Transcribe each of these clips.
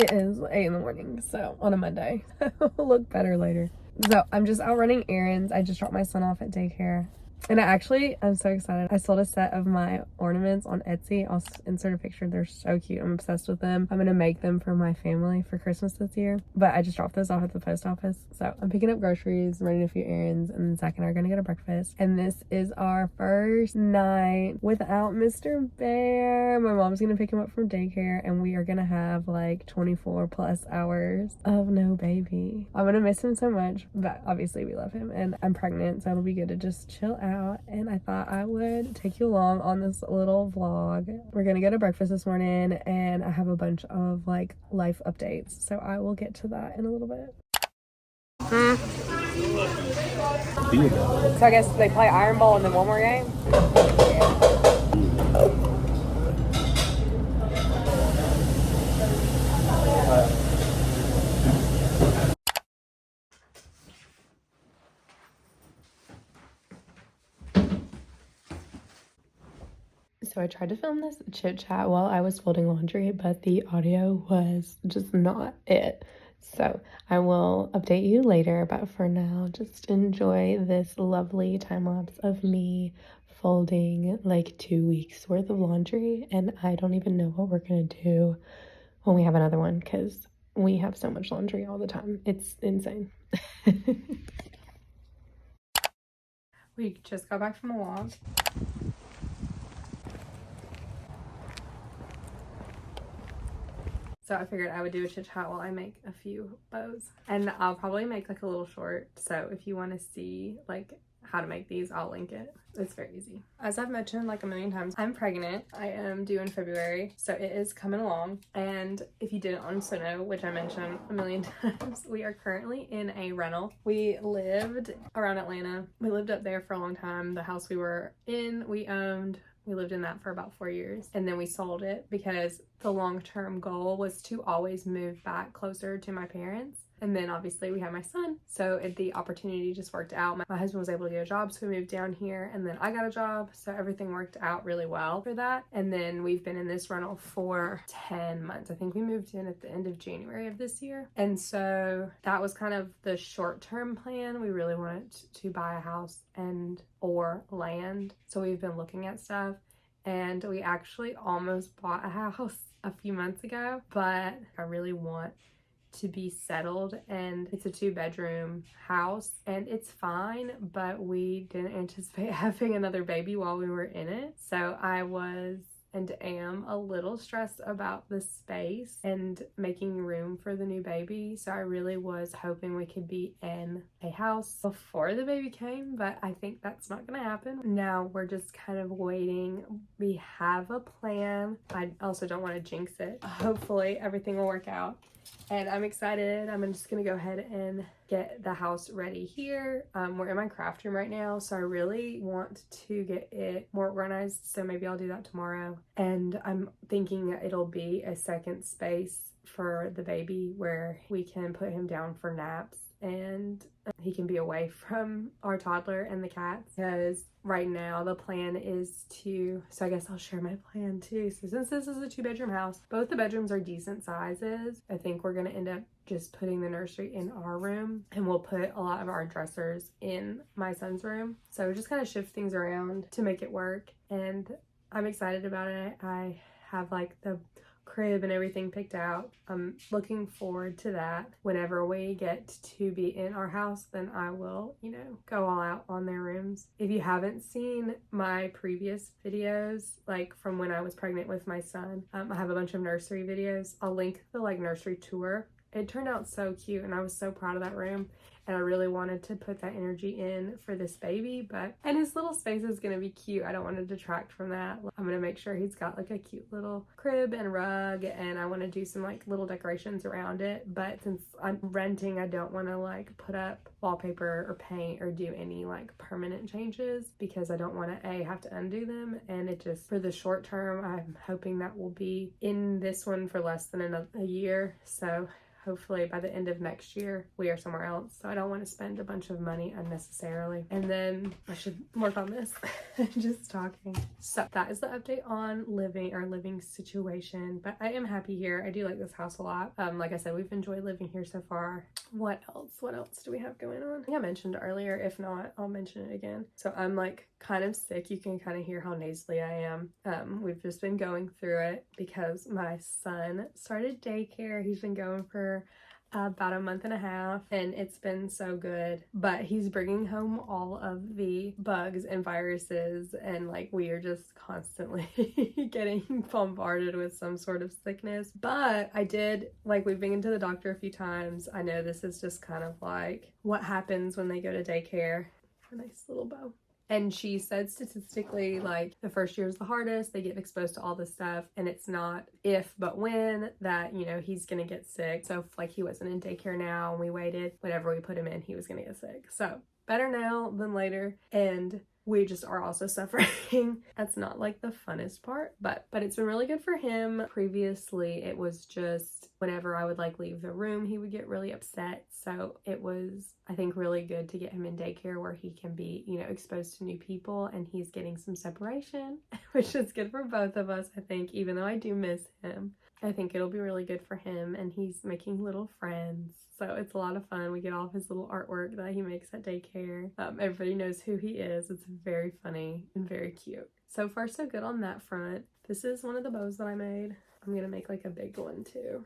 It is 8 in the morning, so on a Monday. It'll look better later. So I'm just out running errands. I just dropped my son off at daycare. And I'm so excited. I sold a set of my ornaments on Etsy. I'll insert a picture. They're so cute. I'm obsessed with them. I'm gonna make them for my family for Christmas this year. But I just dropped those off at the post office. So I'm picking up groceries, running a few errands, and then Zach and I are gonna go to breakfast. And this is our first night without Mr. Bear. My mom's gonna pick him up from daycare, and we are gonna have like 24 plus hours of no baby. I'm gonna miss him so much, but obviously we love him, and I'm pregnant, so it'll be good to just chill out. And I thought I would take you along on this little vlog. We're gonna go to breakfast this morning, and I have a bunch of like life updates, so I will get to that in a little bit. So I guess they play Iron Bowl and then one more game? So I tried to film this chit chat while I was folding laundry, but the audio was just not it. So I will update you later, but for now, just enjoy this lovely time lapse of me folding like 2 weeks worth of laundry. And I don't even know what we're gonna do when we have another one, because we have so much laundry all the time. It's insane. We just got back from a walk. So I figured I would do a chit chat while I make a few bows, and I'll probably make like a little short. So if you want to see like how to make these, I'll link it. It's very easy. As I've mentioned like a million times, I'm pregnant. I am due in February, so it is coming along. And if you didn't also know, which I mentioned a million times, we are currently in a rental. We lived around Atlanta. We lived up there for a long time. The house we were in, we owned. We lived in that for about 4 years, and then we sold it because the long-term goal was to always move back closer to my parents. And then obviously we had my son, so the opportunity just worked out. My husband was able to get a job, so we moved down here, and then I got a job, so everything worked out really well for that. And then we've been in this rental for 10 months. I think we moved in at the end of January of this year. And so that was kind of the short-term plan. We really wanted to buy a house or land, so we've been looking at stuff. And we actually almost bought a house a few months ago, but I really want to be settled, and it's a 2-bedroom house and it's fine, but we didn't anticipate having another baby while we were in it. So I was and am a little stressed about the space and making room for the new baby. So I really was hoping we could be in a house before the baby came, but I think that's not gonna happen. Now we're just kind of waiting. We have a plan. I also don't want to jinx it. Hopefully everything will work out. And I'm excited. I'm just gonna go ahead and get the house ready here. We're in my craft room right now, so I really want to get it more organized, so maybe I'll do that tomorrow. And I'm thinking that it'll be a second space for the baby where we can put him down for naps and he can be away from our toddler and the cats, because right now the plan is so I guess I'll share my plan too. So since this is a 2-bedroom house, both the bedrooms are decent sizes. I think we're gonna end up just putting the nursery in our room, and we'll put a lot of our dressers in my son's room. So just kind of shift things around to make it work, and I'm excited about it. I have like the crib and everything picked out. I'm looking forward to that. Whenever we get to be in our house, then I will, go all out on their rooms. If you haven't seen my previous videos, like from when I was pregnant with my son, I have a bunch of nursery videos. I'll link the nursery tour. It turned out so cute, and I was so proud of that room. And I really wanted to put that energy in for this baby, and his little space is gonna be cute. I don't want to detract from that. I'm gonna make sure he's got like a cute little crib and rug, and I want to do some like little decorations around it. But since I'm renting, I don't want to like put up wallpaper or paint or do any like permanent changes, because I don't want to have to undo them. And it just, for the short term, I'm hoping that we'll be in this one for less than a year. So hopefully by the end of next year, we are somewhere else. So I don't want to spend a bunch of money unnecessarily. And then I should work on this. Just talking. So that is the update on living situation. But I am happy here. I do like this house a lot. Like I said, we've enjoyed living here so far. What else do we have going on? I think I mentioned earlier. If not, I'll mention it again. So I'm like kind of sick. You can kind of hear how nasally I am. We've just been going through it because my son started daycare. He's been going for about a month and a half, and it's been so good, but he's bringing home all of the bugs and viruses, and like we are just constantly getting bombarded with some sort of sickness. But I did, like, we've been to the doctor a few times. I know this is just kind of like what happens when they go to daycare. A nice little bow. And she said statistically, like, the first year is the hardest. They get exposed to all this stuff, and it's not if but when that, you know, he's gonna get sick. So if, like, he wasn't in daycare now and we waited, whenever we put him in, he was gonna get sick. So better now than later. And we just are also suffering. That's not like the funnest part, but it's been really good for him. Previously, it was just whenever I would like leave the room, he would get really upset. So it was, I think, really good to get him in daycare where he can be, you know, exposed to new people, and he's getting some separation, which is good for both of us, I think, even though I do miss him. I think it'll be really good for him, and he's making little friends. So it's a lot of fun. We get all of his little artwork that he makes at daycare. Everybody knows who he is. It's very funny and very cute. So far, so good on that front. This is one of the bows that I made. I'm gonna make like a big one too.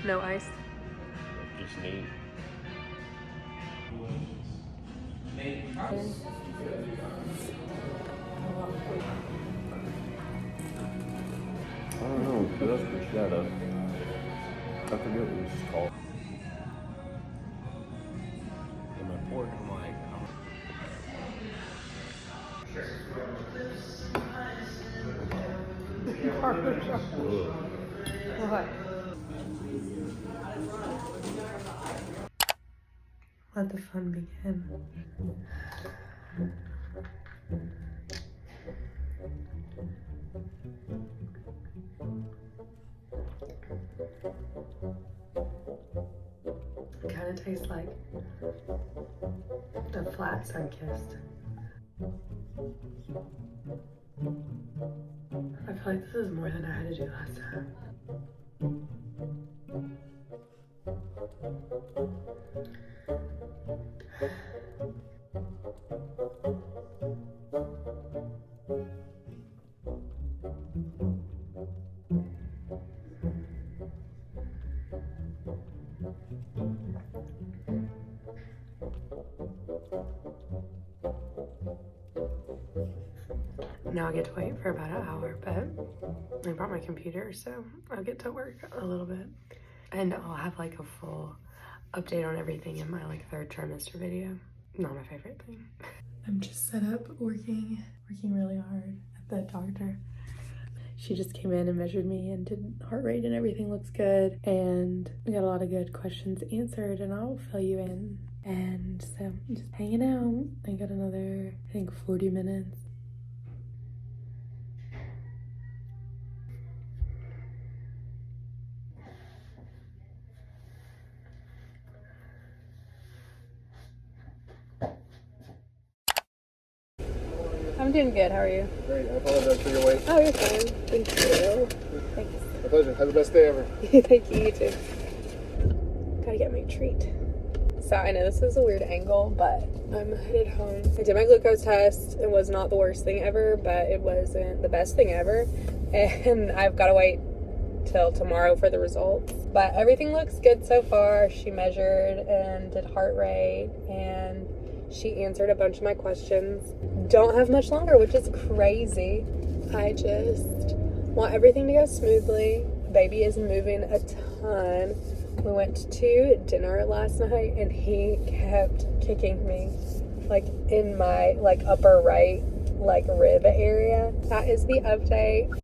No ice. Just neat. I don't know, but that's for shadow. I forget what it's called. In my pork, I'm like, What? Let the fun begin. It kind of tastes like a flat sun-kissed. I feel like this is more than I had to do last time. Now I get to wait for about an hour, but I brought my computer, so I'll get to work a little bit. And I'll have like a full update on everything in my like 3rd trimester video. Not my favorite thing. I'm just set up working really hard at the doctor. She just came in and measured me and did heart rate, and everything looks good. And we got a lot of good questions answered, and I'll fill you in. And so I'm just hanging out. I got another, I think, 40 minutes. I'm doing good. How are you? Great. I apologize for your wait. Oh, you're fine. Thank you. Thanks. My pleasure. Have the best day ever. Thank you. You too. Gotta get my treat. So I know this is a weird angle, but I'm headed home. I did my glucose test. It was not the worst thing ever, but it wasn't the best thing ever. And I've got to wait till tomorrow for the results. But everything looks good so far. She measured and did heart rate, and she answered a bunch of my questions. Don't have much longer, which is crazy. I just want everything to go smoothly. Baby is moving a ton. We went to dinner last night, and he kept kicking me, like in my like upper right like rib area. That is the update.